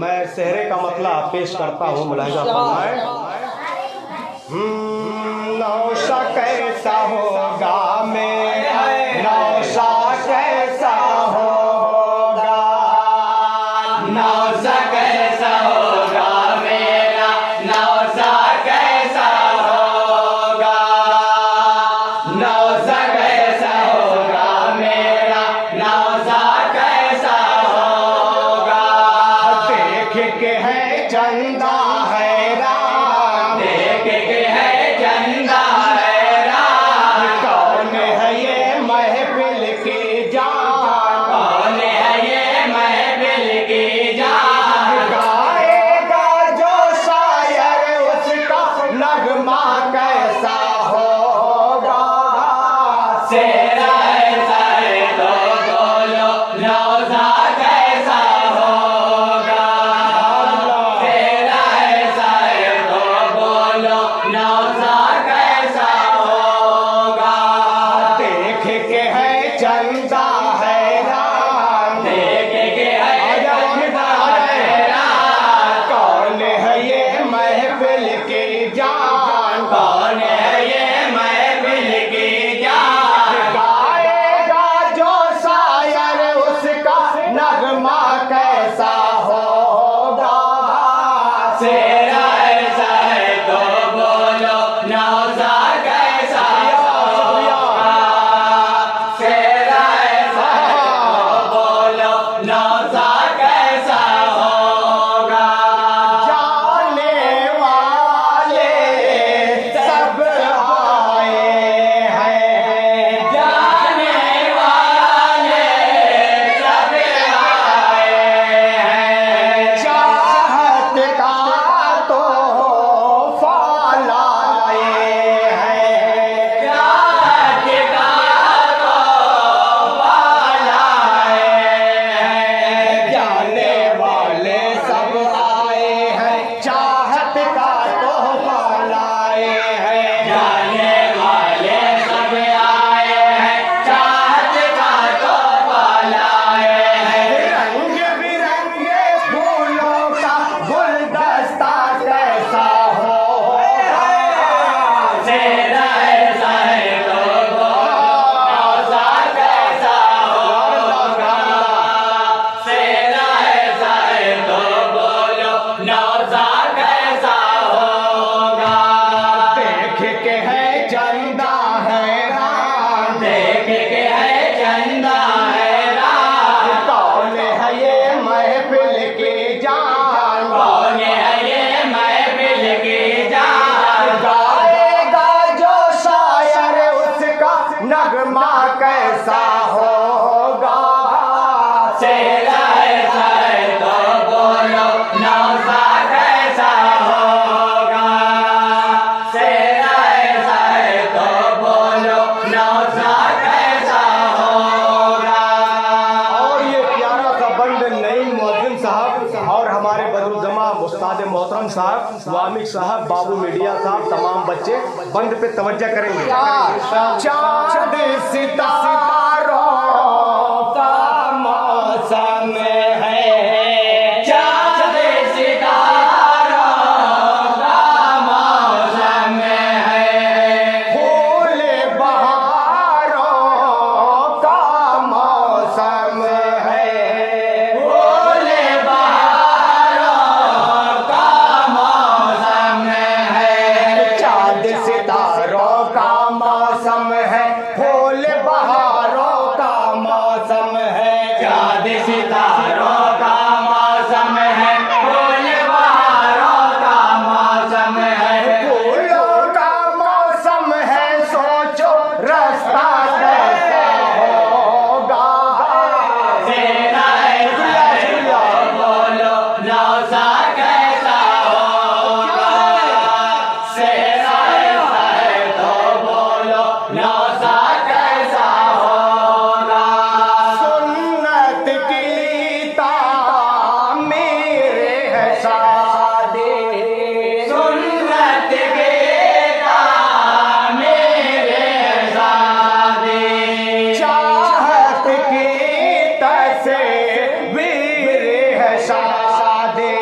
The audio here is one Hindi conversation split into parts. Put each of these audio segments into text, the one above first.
मैं सेहरे का मतलब पेश करता हूँ। मुलाहिजा फरमाएं। नौशा कैसा होगा मेरा, नौशा कैसा होगा, नौशा कैसा होगा मेरा, नौशा कैसा होगा, नौशा कैसा होगा मेरा, नौशा कैसा होगा। देख के है चंदा हैरान, देख के है चंदा हैरान, कौन है ये महफिल की जान, कौन है ये महफिल की जान। गाएगा जो शायर उसका नगमा कैसा होगा। सेरा ऐसा है तो बोलो नौशा कैसा होगा, सेरा ऐसा है तो बोलो नौशा कैसा होगा। देख के है चंदा हैरान, देख के है चंदा हैरान, कौन है ये महफिल की जान, कौन है ये महफिल की जान। गाएगा जो शायर उसका नगमा कैसा होगा। सेरा ऐसा है तो बोलो नौशा कैसा होगा, सेरा ऐसा है तो बोलो नौशा कैसा होगा। जाने वाले सब आए हैं, जाने वाले सब आए हैं, चाहत का तो फलाए हैं, चाहत का तो पालाए हैं। जाने वाले सब आए हैं, चाहत का तो फलाए हैं। जाने वाले सब आए हैं, चाहत का तो पालाए हैं। रंग बिरंगे फूलों का गुलदस्ता कैसा होगा। सेरा ऐसा है तो नौशा कैसा होगा, सेरा ऐसा है तो बोलो नौशा कैसा होगा। देख के है चंदा हैरान, देख के है चंदा हैरान, कौन है ये महफिल की जान, कौन है ये महफिल की जान। गाएगा जो शायर उसका नगमा कैसा होगा। सेरा ऐसा है तो बोलो नौशा कैसा होगा, सेरा ऐसा है तो बोलो नौशा कैसा होगा। और ये प्यारा सा बंद नईम मुअज्जिन साहब और हमारे बदरुज्जमा उस्ताद मोहतरम साहब, वामिक साहब, बाबू मीडिया साहब, तमाम बच्चे बंद पे तवज्जो करेंगे। चांद सितारों का मौसम है, चाँद सितारों का मौसम है, फूल बहारों का मौसम है, फूल बहारों का मौसम है। चाँद सितारों का मौसम है, फूल बहारों का मौसम है। चाँद सितारों का मौसम है, फूल बहारों का मौसम है। फूलों का मौसम है, सोचो रास्ता कैसा होगा। सेरा ऐसा है तो बोलो नौशा कैसा होगा, सेरा ऐसा है तो बोलो नौशा कैसा होगा। सुन्नत की तामीर है शादी, सुन्नत के मेरे सादे, चाहत की तस्वीर है शादी।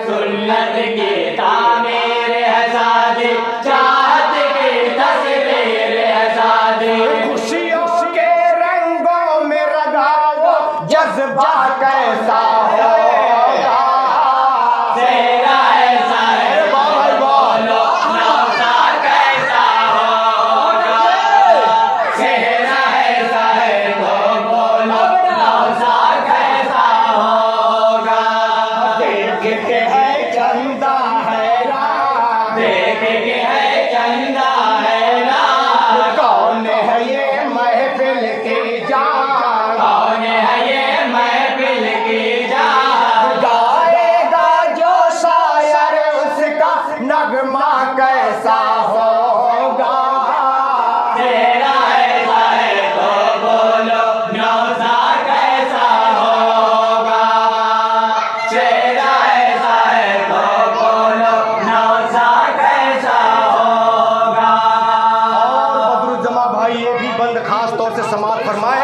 सुन्नत की तामीर है सादी, चाहत की तस्वीर है सादी। खुशियों के रंगों में रंगाओ जज्बा कैसा होगा, चेहरा ऐसा है तो बोलो नौसा कैसा होगा, चेहरा ऐसा है तो बोलो नौसा कैसा होगा। देख के है चंदा हैरान, देख के है चंदा है ना, कौन है ये महफिल की जान, कौन है ये महफिल की जान। गाएगा जो शायर उसका नगमा कैसा होगा, चेहरा ऐसा है तो बोलो नौसा कैसा होगा, चेहरा ऐसा है तो बोलो नौसा कैसा होगा। और बदरुज्जमा भाई ये भी बंद खास तौर से समाप्त फरमाए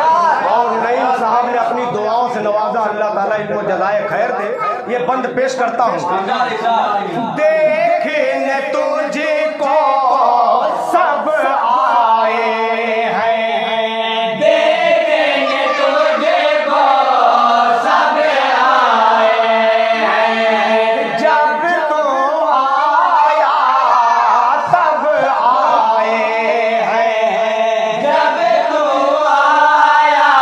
और नईम साहब ने अपनी दुआओं से नवाजा, अल्लाह ताला इनको जज़ाए खैर दे। ये बंद पेश करता हूँ। देखने तुझको सब आए हैं, देखेंगे तुझको सब आए हैं, जब तू आया तब आए हैं, जब तू आया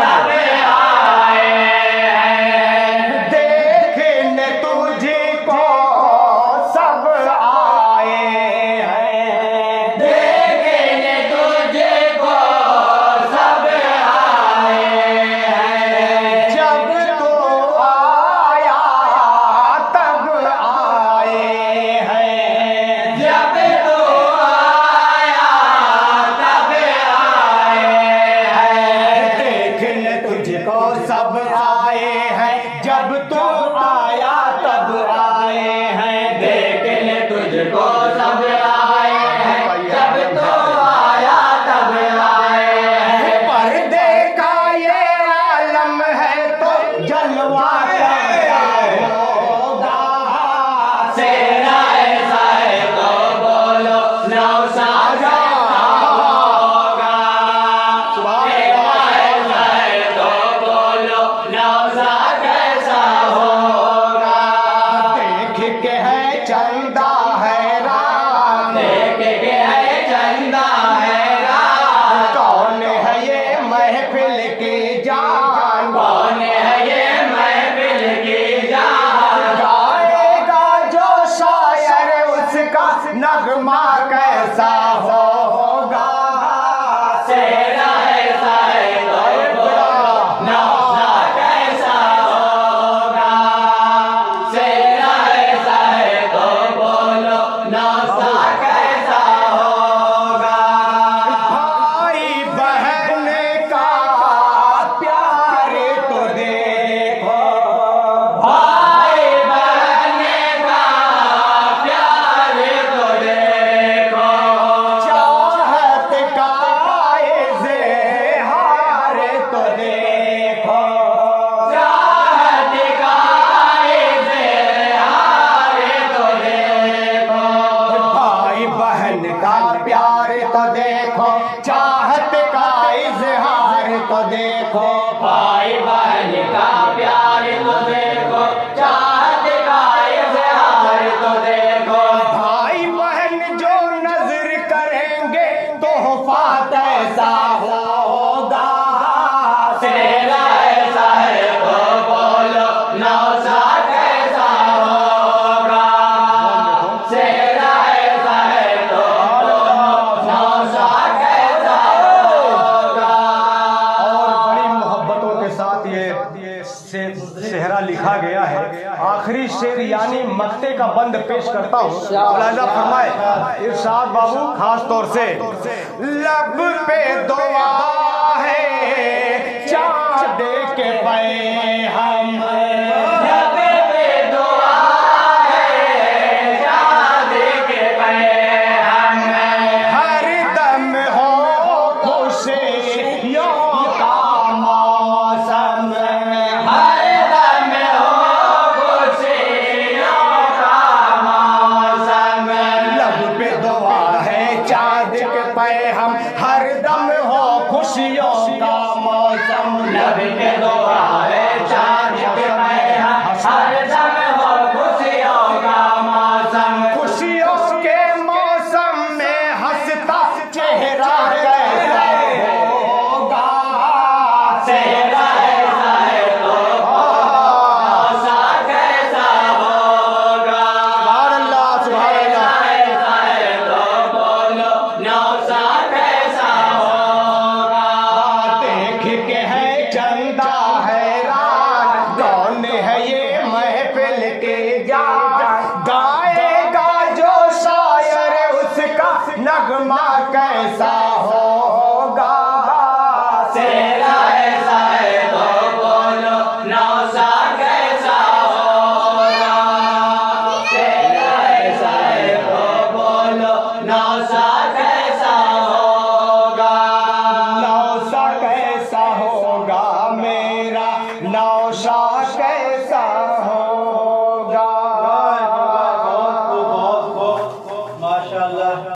तब आए हैं। देखने तुझको सब आए हैं, देखेंगे तुझको सब आए हैं, जब तू आया तब आए हैं, जब तू आया तब आए हैं। देखने तुझको सब आए हैं, जब तू आया तब आए हैं, देखने तुझको सब आए हैं, जब तू आया तब आए हैं। पर्दे का ये आलम है तो जलवा कैसा होगा, चेहरा ऐसा है तो बोलो नौसा कैसा होगा, चेहरा ऐसा है तो बोलो नौसा कैसा होगा। देख के है चंदा हैरान, देख के है चंदा हैरान, कौन है ये महफिल की जान, कौन है ये महफिल की जान। गाएगा जो शायर उसका नगमा कैसा होगा, चेहरा ऐसा है तो बोलो नौसा कैसा होगा, चेहरा ऐसा है तो बोलो नौसा कैसा होगा। भाई बहन का प्यार तो देखो, भाई बहन का प्यार तो देखो, चाहत का इज़हार तो देखो, चाहत का इज़हार तो देखो, भाई बहन का प्यार तो देखो, चाहत का इज़हार तो देखो, भाई बहन का प्यार तो देखो, चाहत का इज़हार तो देखो। भाई बहन जो नजर करेंगे तोहफा कैसा होगा, चेहरा ऐसा है तो बोलो नौसा कैसा होगा, चेहरा ऐसा है तो बोलो नौसा कैसा होगा। और बड़ी मोहब्बतों के साथ ये सेहरा लिखा गया है। आखिरी शेर यानी मक्ते का बंद पेश करता हूँ, मुलाहिजा फरमाए इरशाद बाबू खास तौर से। लब पे दुआ है चाँद के पे हम, लब पे दुआ है चाँद के पे हम, हर दम हो खुशियों का मौसम, हर दम हो खुशियों नौशाह कैसा